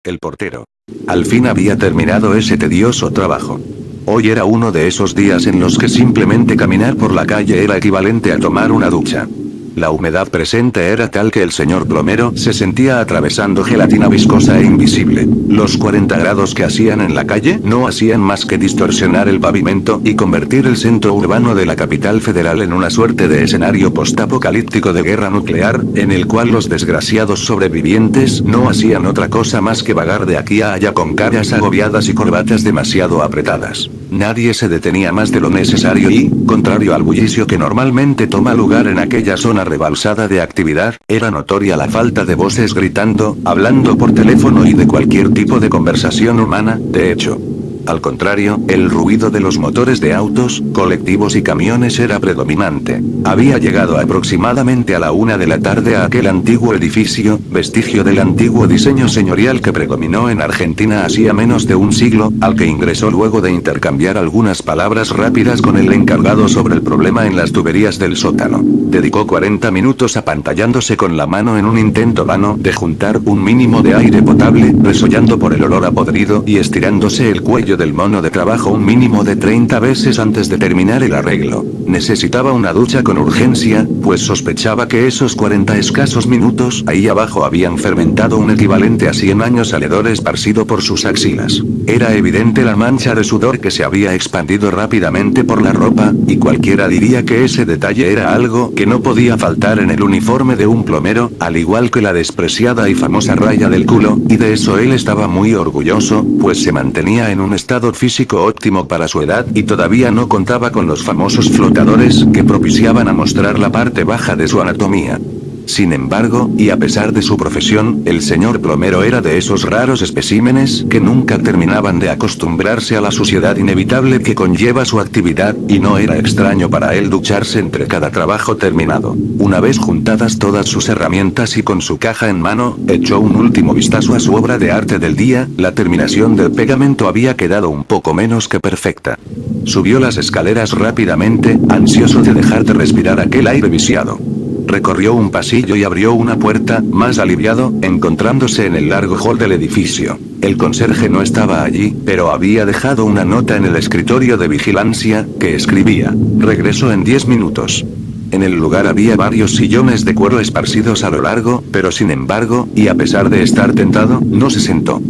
el portero. Al fin había terminado ese tedioso trabajo. Hoy era uno de esos días en los que simplemente caminar por la calle era equivalente a tomar una ducha. La humedad presente era tal que el señor plomero se sentía atravesando gelatina viscosa e invisible. Los 40 grados que hacían en la calle no hacían más que distorsionar el pavimento y convertir el centro urbano de la capital federal en una suerte de escenario postapocalíptico de guerra nuclear, en el cual los desgraciados sobrevivientes no hacían otra cosa más que vagar de aquí a allá con caras agobiadas y corbatas demasiado apretadas. Nadie se detenía más de lo necesario y, contrario al bullicio que normalmente toma lugar en aquella zona rebalsada de actividad, era notoria la falta de voces gritando, hablando por teléfono y de cualquier tipo de conversación humana. De hecho, al contrario, el ruido de los motores de autos, colectivos y camiones era predominante. Había llegado aproximadamente a la 1 de la tarde a aquel antiguo edificio, vestigio del antiguo diseño señorial que predominó en Argentina hacía menos de un siglo, al que ingresó luego de intercambiar algunas palabras rápidas con el encargado sobre el problema en las tuberías del sótano. Dedicó 40 minutos apantallándose con la mano en un intento vano de juntar un mínimo de aire potable, resollando por el olor a podrido y estirándose el cuello del mono de trabajo un mínimo de 30 veces antes de terminar el arreglo. Necesitaba una ducha con urgencia, pues sospechaba que esos 40 escasos minutos ahí abajo habían fermentado un equivalente a 100 años al hedor esparcido por sus axilas. Era evidente la mancha de sudor que se había expandido rápidamente por la ropa, y cualquiera diría que ese detalle era algo que no podía faltar en el uniforme de un plomero, al igual que la despreciada y famosa raya del culo, y de eso él estaba muy orgulloso, pues se mantenía en un estado físico óptimo para su edad y todavía no contaba con los famosos flotadores que propiciaban a mostrar la parte baja de su anatomía. Sin embargo, y a pesar de su profesión, el señor plomero era de esos raros especímenes que nunca terminaban de acostumbrarse a la suciedad inevitable que conlleva su actividad, y no era extraño para él ducharse entre cada trabajo terminado. Una vez juntadas todas sus herramientas y con su caja en mano, echó un último vistazo a su obra de arte del día. La terminación del pegamento había quedado un poco menos que perfecta. Subió las escaleras rápidamente, ansioso de dejar de respirar aquel aire viciado. Recorrió un pasillo y abrió una puerta, más aliviado, encontrándose en el largo hall del edificio. El conserje no estaba allí, pero había dejado una nota en el escritorio de vigilancia, que escribía: regreso en 10 minutos. En el lugar había varios sillones de cuero esparcidos a lo largo, pero sin embargo, y a pesar de estar tentado, no se sentó.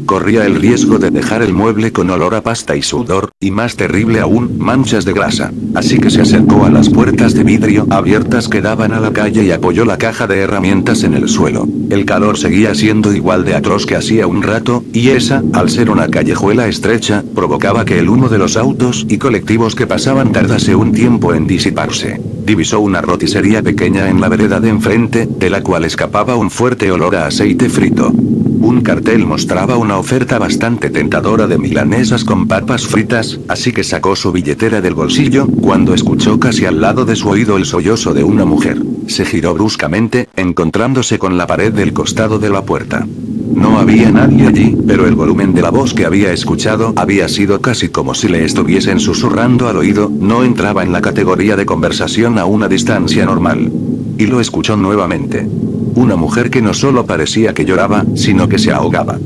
Corría el riesgo de dejar el mueble con olor a pasta y sudor, y más terrible aún, manchas de grasa. Así que se acercó a las puertas de vidrio abiertas que daban a la calle y apoyó la caja de herramientas en el suelo. El calor seguía siendo igual de atroz que hacía un rato, y esa, al ser una callejuela estrecha, provocaba que el humo de los autos y colectivos que pasaban tardase un tiempo en disiparse. Divisó una roticería pequeña en la vereda de enfrente, de la cual escapaba un fuerte olor a aceite frito. Un cartel mostraba una oferta bastante tentadora de milanesas con papas fritas, así que sacó su billetera del bolsillo, cuando escuchó casi al lado de su oído el sollozo de una mujer. Se giró bruscamente, encontrándose con la pared del costado de la puerta. No había nadie allí, pero el volumen de la voz que había escuchado había sido casi como si le estuviesen susurrando al oído. No entraba en la categoría de conversación a una distancia normal. Y lo escuchó nuevamente. Una mujer que no solo parecía que lloraba, sino que se ahogaba.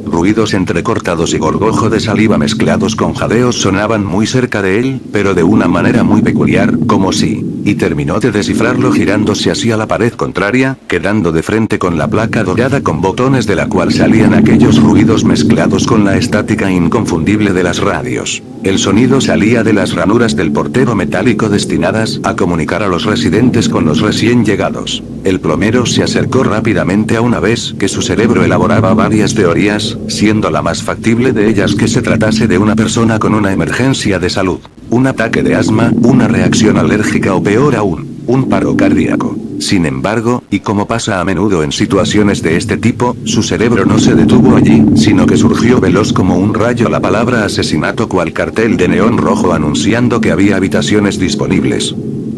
Ruidos entrecortados y gorgojo de saliva mezclados con jadeos sonaban muy cerca de él, pero de una manera muy peculiar, como si... Y terminó de descifrarlo girándose hacia la pared contraria, quedando de frente con la placa dorada con botones de la cual salían aquellos ruidos mezclados con la estática inconfundible de las radios. El sonido salía de las ranuras del portero metálico destinadas a comunicar a los residentes con los recién llegados. El plomero se acercó rápidamente a una vez que su cerebro elaboraba varias teorías, siendo la más factible de ellas que se tratase de una persona con una emergencia de salud. Un ataque de asma, una reacción alérgica o peor aún, un paro cardíaco. Sin embargo, y como pasa a menudo en situaciones de este tipo, su cerebro no se detuvo allí, sino que surgió veloz como un rayo la palabra asesinato cual cartel de neón rojo anunciando que había habitaciones disponibles.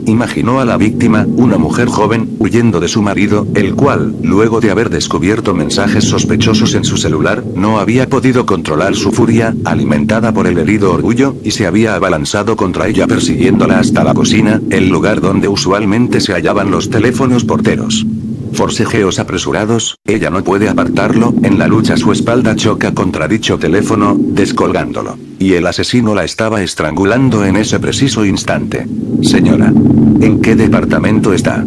Imaginó a la víctima, una mujer joven, huyendo de su marido, el cual, luego de haber descubierto mensajes sospechosos en su celular, no había podido controlar su furia, alimentada por el herido orgullo, y se había abalanzado contra ella persiguiéndola hasta la cocina, el lugar donde usualmente se hallaban los teléfonos porteros. Forcejeos apresurados, ella no puede apartarlo, en la lucha su espalda choca contra dicho teléfono, descolgándolo. Y el asesino la estaba estrangulando en ese preciso instante. Señora. ¿En qué departamento está?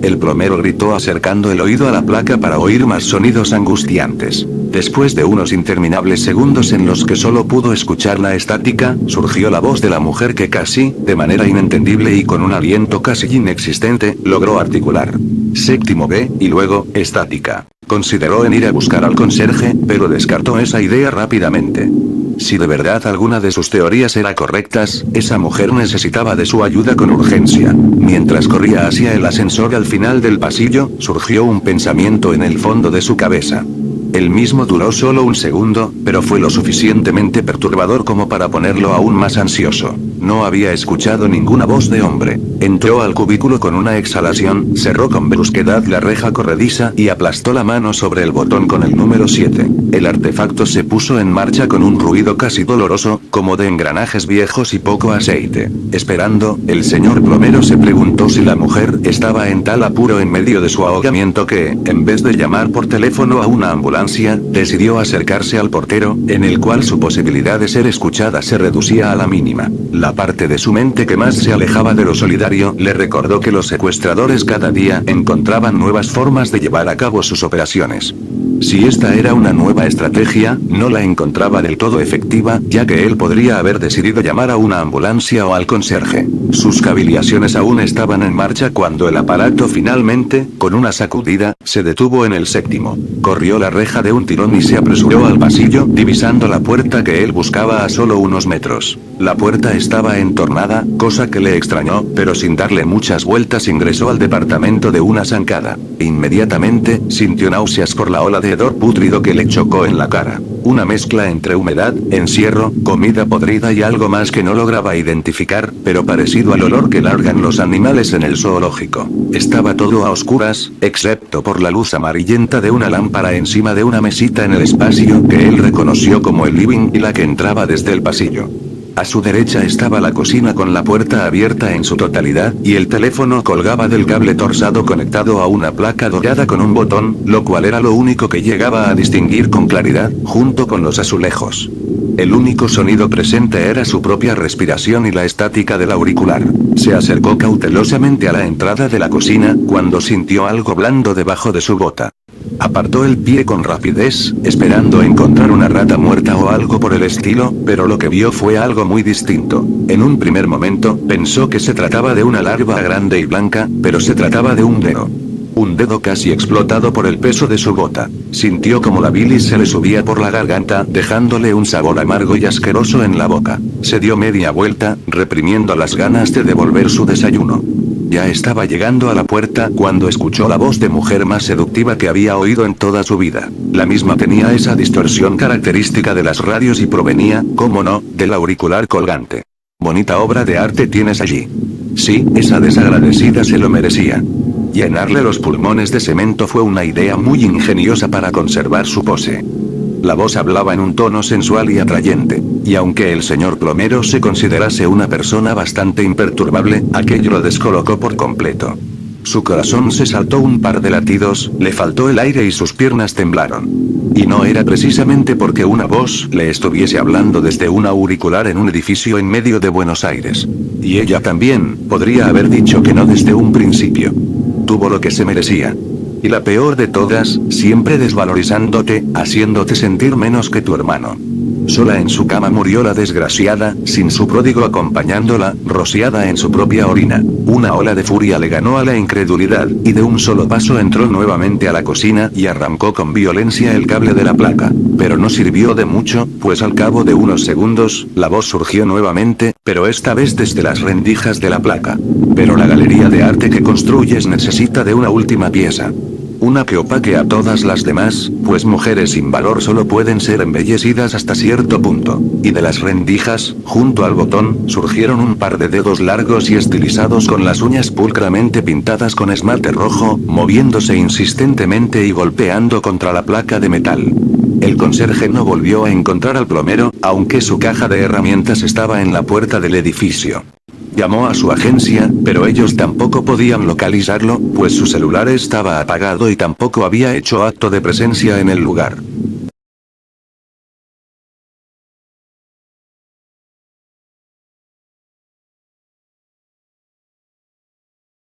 El plomero gritó acercando el oído a la placa para oír más sonidos angustiantes. Después de unos interminables segundos en los que solo pudo escuchar la estática, surgió la voz de la mujer que casi, de manera inentendible y con un aliento casi inexistente, logró articular. Séptimo B, y luego, estática. Consideró en ir a buscar al conserje, pero descartó esa idea rápidamente. Si de verdad alguna de sus teorías era correctas, esa mujer necesitaba de su ayuda con urgencia. Mientras corría hacia el ascensor al final del pasillo, surgió un pensamiento en el fondo de su cabeza. El mismo duró solo un segundo, pero fue lo suficientemente perturbador como para ponerlo aún más ansioso. No había escuchado ninguna voz de hombre. Entró al cubículo con una exhalación, cerró con brusquedad la reja corrediza y aplastó la mano sobre el botón con el número 7. El artefacto se puso en marcha con un ruido casi doloroso, como de engranajes viejos y poco aceite. Esperando, el señor plomero se preguntó si la mujer estaba en tal apuro en medio de su ahogamiento que, en vez de llamar por teléfono a una ambulancia, decidió acercarse al portero, en el cual su posibilidad de ser escuchada se reducía a la mínima. La parte de su mente que más se alejaba de lo solidario le recordó que los secuestradores cada día encontraban nuevas formas de llevar a cabo sus operaciones. Si esta era una nueva estrategia, no la encontraba del todo efectiva, ya que él podría haber decidido llamar a una ambulancia o al conserje. Sus cavilaciones aún estaban en marcha cuando el aparato finalmente, con una sacudida, se detuvo en el séptimo. Corrió la reja de un tirón y se apresuró al pasillo, divisando la puerta que él buscaba a solo unos metros. La puerta estaba entornada, cosa que le extrañó, pero sin darle muchas vueltas ingresó al departamento de una zancada. Inmediatamente, sintió náuseas por la ola de hedor pútrido que le chocó en la cara. Una mezcla entre humedad, encierro, comida podrida y algo más que no lograba identificar, pero parecido al olor que largan los animales en el zoológico. Estaba todo a oscuras, excepto por la luz amarillenta de una lámpara encima de una mesita en el espacio que él reconoció como el living y la que entraba desde el pasillo. A su derecha estaba la cocina con la puerta abierta en su totalidad, y el teléfono colgaba del cable torzado conectado a una placa dorada con un botón, lo cual era lo único que llegaba a distinguir con claridad, junto con los azulejos. El único sonido presente era su propia respiración y la estática del auricular. Se acercó cautelosamente a la entrada de la cocina, cuando sintió algo blando debajo de su bota. Apartó el pie con rapidez, esperando encontrar una rata muerta o algo por el estilo, pero lo que vio fue algo muy distinto. En un primer momento, pensó que se trataba de una larva grande y blanca, pero se trataba de un dedo. Un dedo casi explotado por el peso de su bota. Sintió como la bilis se le subía por la garganta, dejándole un sabor amargo y asqueroso en la boca. Se dio media vuelta, reprimiendo las ganas de devolver su desayuno. Ya estaba llegando a la puerta cuando escuchó la voz de mujer más seductiva que había oído en toda su vida. La misma tenía esa distorsión característica de las radios y provenía, cómo no, del auricular colgante. «Bonita obra de arte tienes allí». Sí, esa desagradecida se lo merecía. Llenarle los pulmones de cemento fue una idea muy ingeniosa para conservar su pose. La voz hablaba en un tono sensual y atrayente, y aunque el señor plomero se considerase una persona bastante imperturbable, aquello lo descolocó por completo. Su corazón se saltó un par de latidos, le faltó el aire y sus piernas temblaron. Y no era precisamente porque una voz le estuviese hablando desde un auricular en un edificio en medio de Buenos Aires. Y ella también, podría haber dicho que no desde un principio. Tuvo lo que se merecía. Y la peor de todas, siempre desvalorizándote, haciéndote sentir menos que tu hermano. Sola en su cama murió la desgraciada, sin su pródigo acompañándola, rociada en su propia orina. Una ola de furia le ganó a la incredulidad, y de un solo paso entró nuevamente a la cocina y arrancó con violencia el cable de la placa. Pero no sirvió de mucho, pues al cabo de unos segundos, la voz surgió nuevamente, pero esta vez desde las rendijas de la placa. Pero la galería de arte que construyes necesita de una última pieza. Una que opaque a todas las demás, pues mujeres sin valor solo pueden ser embellecidas hasta cierto punto. Y de las rendijas, junto al botón, surgieron un par de dedos largos y estilizados con las uñas pulcramente pintadas con esmalte rojo, moviéndose insistentemente y golpeando contra la placa de metal. El conserje no volvió a encontrar al plomero, aunque su caja de herramientas estaba en la puerta del edificio. Llamó a su agencia, pero ellos tampoco podían localizarlo, pues su celular estaba apagado y tampoco había hecho acto de presencia en el lugar.